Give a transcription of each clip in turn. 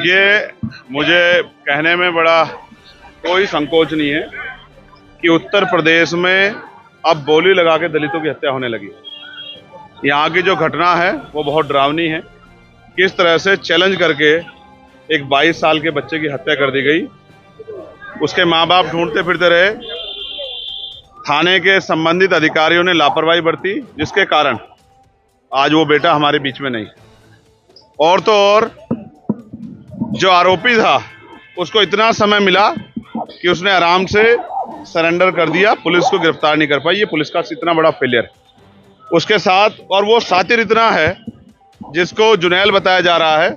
देखिए, मुझे कहने में बड़ा कोई संकोच नहीं है कि उत्तर प्रदेश में अब बोली लगा के दलितों की हत्या होने लगी। यहाँ की जो घटना है वो बहुत डरावनी है। किस तरह से चैलेंज करके एक 22 साल के बच्चे की हत्या कर दी गई। उसके माँ बाप ढूंढते फिरते रहे। थाने के संबंधित अधिकारियों ने लापरवाही बरती, जिसके कारण आज वो बेटा हमारे बीच में नहीं। और तो और जो आरोपी था उसको इतना समय मिला कि उसने आराम से सरेंडर कर दिया, पुलिस को गिरफ्तार नहीं कर पाई। ये पुलिस का इतना बड़ा फेलियर है। उसके साथ और वो सातिर इतना है, जिसको जुनैल बताया जा रहा है,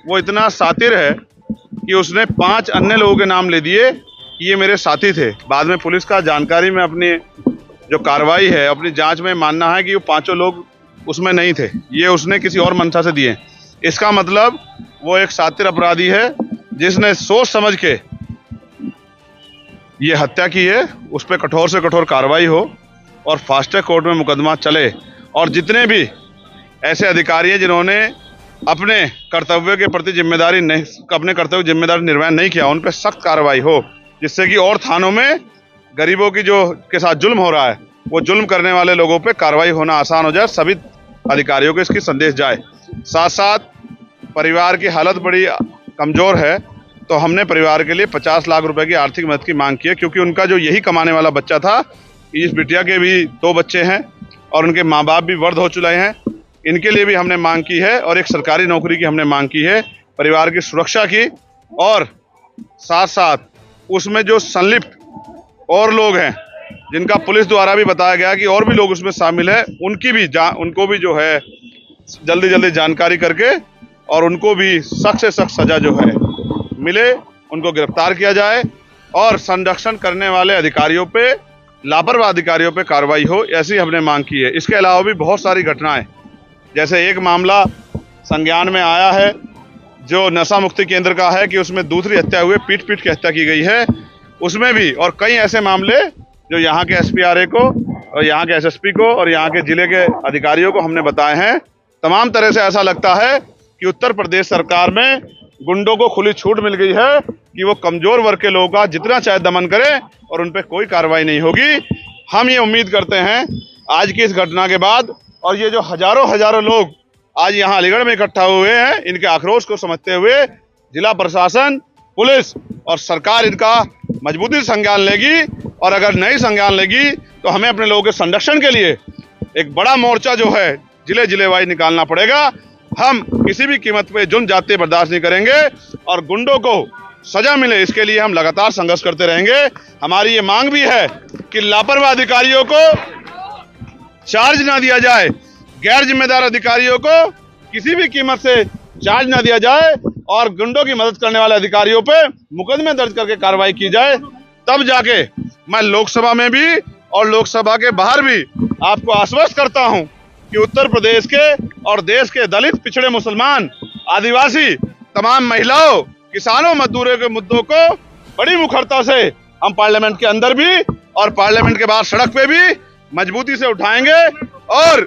वो इतना सातिर है कि उसने 5 अन्य लोगों के नाम ले दिए कि ये मेरे साथी थे। बाद में पुलिस का जानकारी में अपनी जो कार्रवाई है, अपनी जांच में मानना है कि वो 5 लोग उसमें नहीं थे, ये उसने किसी और मंशा से दिए। इसका मतलब वो एक सातिर अपराधी है जिसने सोच समझ के ये हत्या की है। उस पर कठोर से कठोर कार्रवाई हो और फास्ट ट्रैक कोर्ट में मुकदमा चले। और जितने भी ऐसे अधिकारी हैं जिन्होंने अपने कर्तव्य के प्रति जिम्मेदारी निर्वहन नहीं किया, उन पर सख्त कार्रवाई हो, जिससे कि और थानों में गरीबों की जो के साथ जुल्म हो रहा है, वो जुल्म करने वाले लोगों पे कार्रवाई होना आसान हो जाए। सभी अधिकारियों को इसकी संदेश जाए। साथ साथ परिवार की हालत बड़ी कमजोर है, तो हमने परिवार के लिए 50 लाख रुपए की आर्थिक मदद की मांग की है, क्योंकि उनका जो यही कमाने वाला बच्चा था। इस बिटिया के भी 2 बच्चे हैं और उनके माँ बाप भी वृद्ध हो चुके हैं। इनके लिए भी हमने मांग की है और एक सरकारी नौकरी की हमने मांग की है, परिवार की सुरक्षा की। और साथ साथ उसमें जो संलिप्त और लोग हैं, जिनका पुलिस द्वारा भी बताया गया कि और भी लोग उसमें शामिल है, उनको भी जो है जल्दी जानकारी करके और उनको भी सख्त से सख्त सजा जो है मिले, उनको गिरफ्तार किया जाए और संरक्षण करने वाले अधिकारियों पे, लापरवाह अधिकारियों पे कार्रवाई हो, ऐसी हमने मांग की है। इसके अलावा भी बहुत सारी घटनाएं, जैसे एक मामला संज्ञान में आया है जो नशा मुक्ति केंद्र का है कि उसमें दूसरी हत्या हुई, पीट के हत्या की गई है, उसमें भी। और कई ऐसे मामले जो यहाँ के SPRA को और यहाँ के SSP को और यहाँ के जिले के अधिकारियों को हमने बताए हैं। तमाम तरह से ऐसा लगता है कि उत्तर प्रदेश सरकार में गुंडों को खुली छूट मिल गई है कि वो कमजोर वर्ग के लोगों का जितना चाहे दमन करें और उन पर कोई कार्रवाई नहीं होगी। हम ये उम्मीद करते हैं आज की इस घटना के बाद, और ये जो हजारों लोग आज यहाँ अलीगढ़ में इकट्ठा हुए हैं, इनके आक्रोश को समझते हुए जिला प्रशासन, पुलिस और सरकार इनका मजबूती से संज्ञान लेगी। और अगर नहीं संज्ञान लेगी तो हमें अपने लोगों के संरक्षण के लिए एक बड़ा मोर्चा जो है जिले वाइज निकालना पड़ेगा। हम किसी भी कीमत पे जुल्म जाते बर्दाश्त नहीं करेंगे और गुंडों को सजा मिले, इसके लिए हम लगातार संघर्ष करते रहेंगे। हमारी ये मांग भी है कि लापरवाह अधिकारियों को चार्ज ना दिया जाए, गैर जिम्मेदार अधिकारियों को किसी भी कीमत से चार्ज ना दिया जाए और गुंडों की मदद करने वाले अधिकारियों पे मुकदमे दर्ज करके कार्रवाई की जाए। तब जाके मैं लोकसभा में भी और लोकसभा के बाहर भी आपको आश्वस्त करता हूं कि उत्तर प्रदेश के और देश के दलित, पिछड़े, मुसलमान, आदिवासी, तमाम महिलाओं, किसानों, मजदूरों के मुद्दों को बड़ी मुखरता से हम पार्लियामेंट के अंदर भी और पार्लियामेंट के बाहर सड़क पे भी मजबूती से उठाएंगे और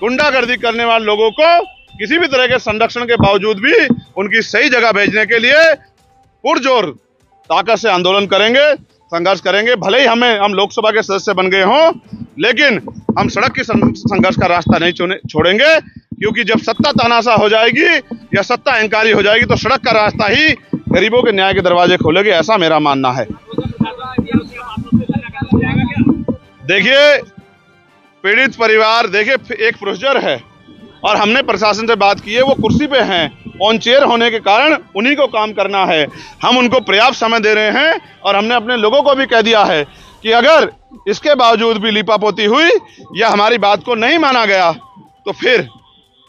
गुंडागर्दी करने वाले लोगों को किसी भी तरह के संरक्षण के बावजूद भी उनकी सही जगह भेजने के लिए पुरजोर ताकत से आंदोलन करेंगे, संघर्ष करेंगे। भले ही हम लोकसभा के सदस्य बन गए हों, लेकिन हम सड़क की संघर्ष का रास्ता नहीं छोड़ेंगे, क्योंकि जब सत्ता तानाशाह हो जाएगी या सत्ता अहंकारी हो जाएगी तो सड़क का रास्ता ही गरीबों के न्याय के दरवाजे खोलेगी, ऐसा मेरा मानना है। देखिए, पीड़ित परिवार, देखिए एक प्रोसीजर है और हमने प्रशासन से बात की है, वो कुर्सी पे हैं, ऑन चेयर होने के कारण उन्हीं को काम करना है। हम उनको पर्याप्त समय दे रहे हैं और हमने अपने लोगों को भी कह दिया है कि अगर इसके बावजूद भी लीपापोती हुई या हमारी बात को नहीं माना गया तो फिर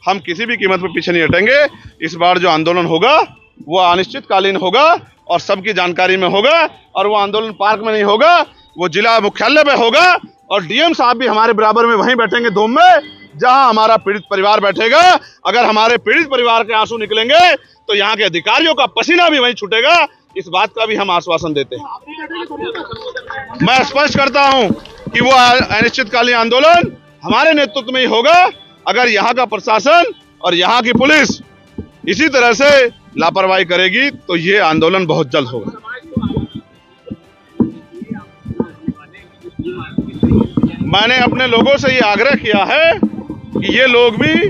हम किसी भी कीमत पर पीछे नहीं हटेंगे। इस बार जो आंदोलन होगा वो अनिश्चितकालीन होगा और सबकी जानकारी में होगा, और वो आंदोलन पार्क में नहीं होगा, वो जिला मुख्यालय में होगा और DM साहब भी हमारे बराबर में वहीं बैठेंगे धूम में, जहां हमारा पीड़ित परिवार बैठेगा। अगर हमारे पीड़ित परिवार के आंसू निकलेंगे तो यहाँ के अधिकारियों का पसीना भी वहीं छूटेगा। इस बात का भी हम आश्वासन देते हैं। मैं स्पष्ट करता हूं कि वो अनिश्चितकालीन आंदोलन हमारे नेतृत्व में ही होगा। अगर यहाँ का प्रशासन और यहाँ की पुलिस इसी तरह से लापरवाही करेगी तो ये आंदोलन बहुत जल्द होगा। मैंने अपने लोगों से ये आग्रह किया है कि ये लोग भी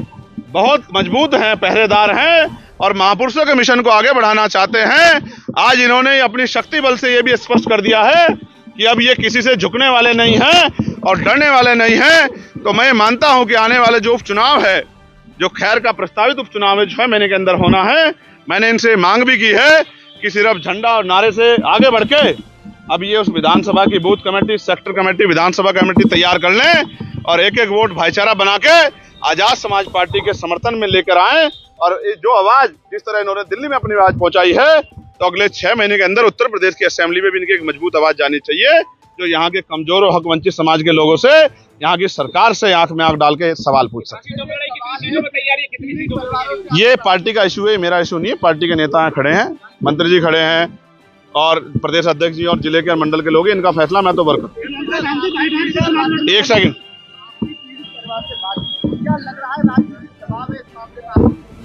बहुत मजबूत हैं, पहरेदार हैं और महापुरुषों के मिशन को आगे बढ़ाना चाहते हैं। आज इन्होंने अपनी शक्ति बल से ये भी स्पष्ट कर दिया है कि अब ये किसी से झुकने वाले नहीं हैं और डरने वाले नहीं हैं। तो मैं मानता हूं कि आने वाले जो उपचुनाव है, जो खैर का प्रस्तावित उपचुनाव है, 6 महीने के अंदर होना है, मैंने इनसे मांग भी की है कि सिर्फ झंडा और नारे से आगे बढ़ के अब ये उस विधानसभा की बूथ कमेटी, सेक्टर कमेटी, विधानसभा कमेटी तैयार कर लें और एक एक वोट भाईचारा बना के आजाद समाज पार्टी के समर्थन में लेकर आए। और जो आवाज जिस तरह इन्होंने दिल्ली में अपनी आवाज पहुंचाई है, तो अगले 6 महीने के अंदर उत्तर प्रदेश की असेंबली में भी इनकी एक मजबूत आवाज जानी चाहिए, जो यहाँ के कमजोर और हक वंचित समाज के लोगों से, यहाँ की सरकार से आंख में आंख डाल के सवाल पूछ सके। ये पार्टी का इशू है, मेरा इशू नहीं है। पार्टी के नेता खड़े हैं, मंत्री जी खड़े हैं और प्रदेश अध्यक्ष जी और जिले के मंडल के लोग हैं, इनका फैसला मैं तो वर्क करूँ। एक सेकंड,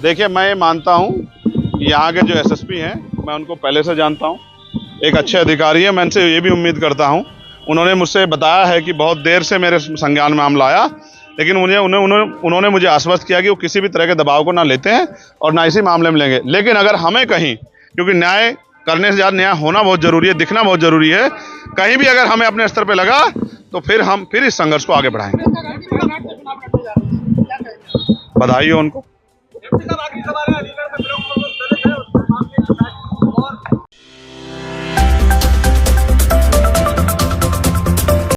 देखिए मैं मानता हूं कि यहाँ के जो एसएसपी हैं, मैं उनको पहले से जानता हूं, एक अच्छे अधिकारी है। मैं इनसे ये भी उम्मीद करता हूं, उन्होंने मुझसे बताया है कि बहुत देर से मेरे संज्ञान में मामला आया, लेकिन उन्होंने मुझे आश्वस्त किया कि वो किसी भी तरह के दबाव को ना लेते हैं और ना इसी मामले में लेंगे। लेकिन अगर हमें कहीं, क्योंकि न्याय करने से ज़्यादा न्याय होना बहुत जरूरी है, दिखना बहुत जरूरी है, कहीं भी अगर हमें अपने स्तर पे लगा तो फिर हम इस संघर्ष को आगे बढ़ाएंगे। बधाई हो उनको।